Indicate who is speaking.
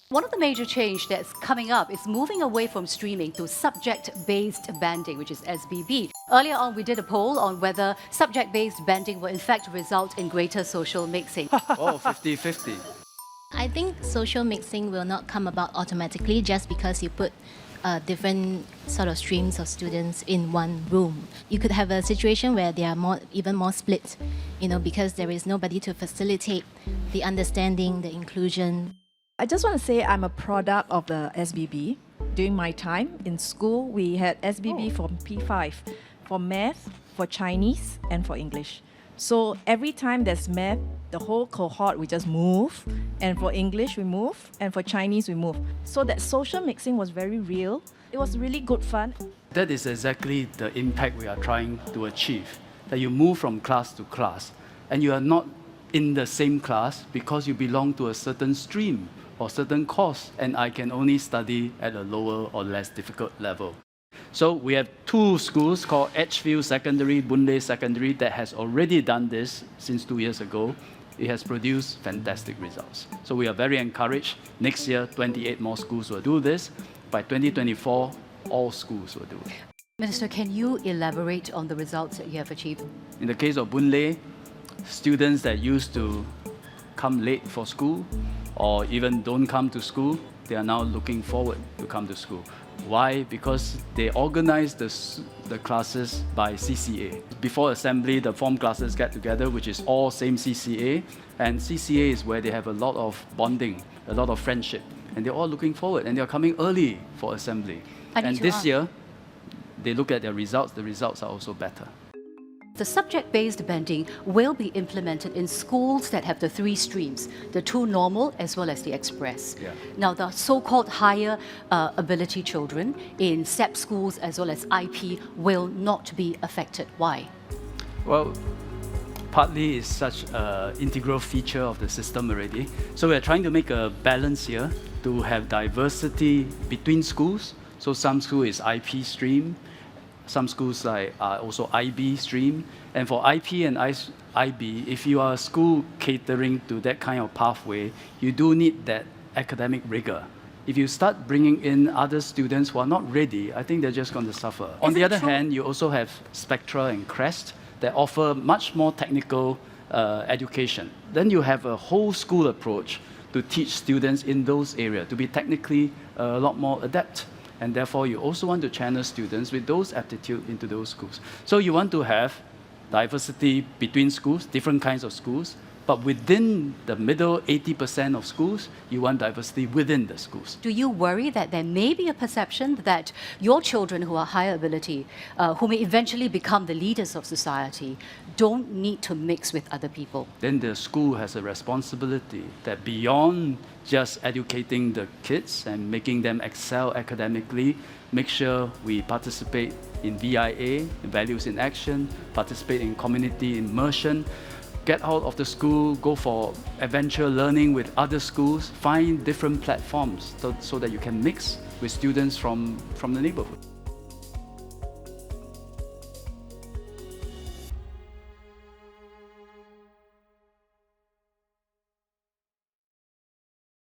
Speaker 1: One of the major change that's coming up is moving away from streaming to subject-based banding, which is SBB. Earlier on, we did a poll on whether subject-based banding will in fact result in greater social mixing.
Speaker 2: Oh, 50-50.
Speaker 3: I think social mixing will not come about automatically just because you put different sort of streams of students in one room. You could have a situation where they are even more split, because there is nobody to facilitate the understanding, the inclusion.
Speaker 4: I just want to say I'm a product of the SBB. During my time in school, we had SBB from P5 for math, for Chinese, and for English. So every time there's math, the whole cohort, we just move. And for English, we move. And for Chinese, we move. So that social mixing was very real. It was really good fun.
Speaker 2: That is exactly the impact we are trying to achieve. That you move from class to class, and you are not in the same class because you belong to a certain stream or certain course, and I can only study at a lower or less difficult level. So we have two schools called Edgefield Secondary, Boon Lay Secondary that has already done this since 2 years ago. It has produced fantastic results. So we are very encouraged. Next year, 28 more schools will do this. By 2024, all schools will do it.
Speaker 1: Minister, can you elaborate on the results that you have achieved?
Speaker 2: In the case of Boon Lay, students that used to come late for school or even don't come to school, they are now looking forward to come to school. Why? Because they organize the classes by CCA. Before assembly, the form classes get together, which is all same CCA. And CCA is where they have a lot of bonding, a lot of friendship. And they're all looking forward, and they're coming early for assembly. And this year, they look at their results, the results are also better.
Speaker 1: The subject-based banding will be implemented in schools that have the three streams, the two normal as well as the express.
Speaker 2: Yeah.
Speaker 1: Now, the so-called higher ability children in SEP schools as well as IP will not be affected. Why?
Speaker 2: Well, partly it's such an integral feature of the system already. So we're trying to make a balance here to have diversity between schools. So some school is IP stream, some schools are also IB stream. And for IP and IB, if you are a school catering to that kind of pathway, you do need that academic rigor. If you start bringing in other students who are not ready, I think they're just going to suffer. On the other hand, you also have Spectra and Crest that offer much more technical education. Then you have a whole school approach to teach students in those areas, to be technically a lot more adept. And therefore, you also want to channel students with those aptitudes into those schools. So you want to have diversity between schools, different kinds of schools, but within the middle 80% of schools, you want diversity within the schools.
Speaker 1: Do you worry that there may be a perception that your children who are higher ability, who may eventually become the leaders of society, don't need to mix with other people?
Speaker 2: Then the school has a responsibility that beyond just educating the kids and making them excel academically, make sure we participate in VIA, Values in Action, participate in community immersion, get out of the school, go for adventure learning with other schools, find different platforms so that you can mix with students from the neighborhood.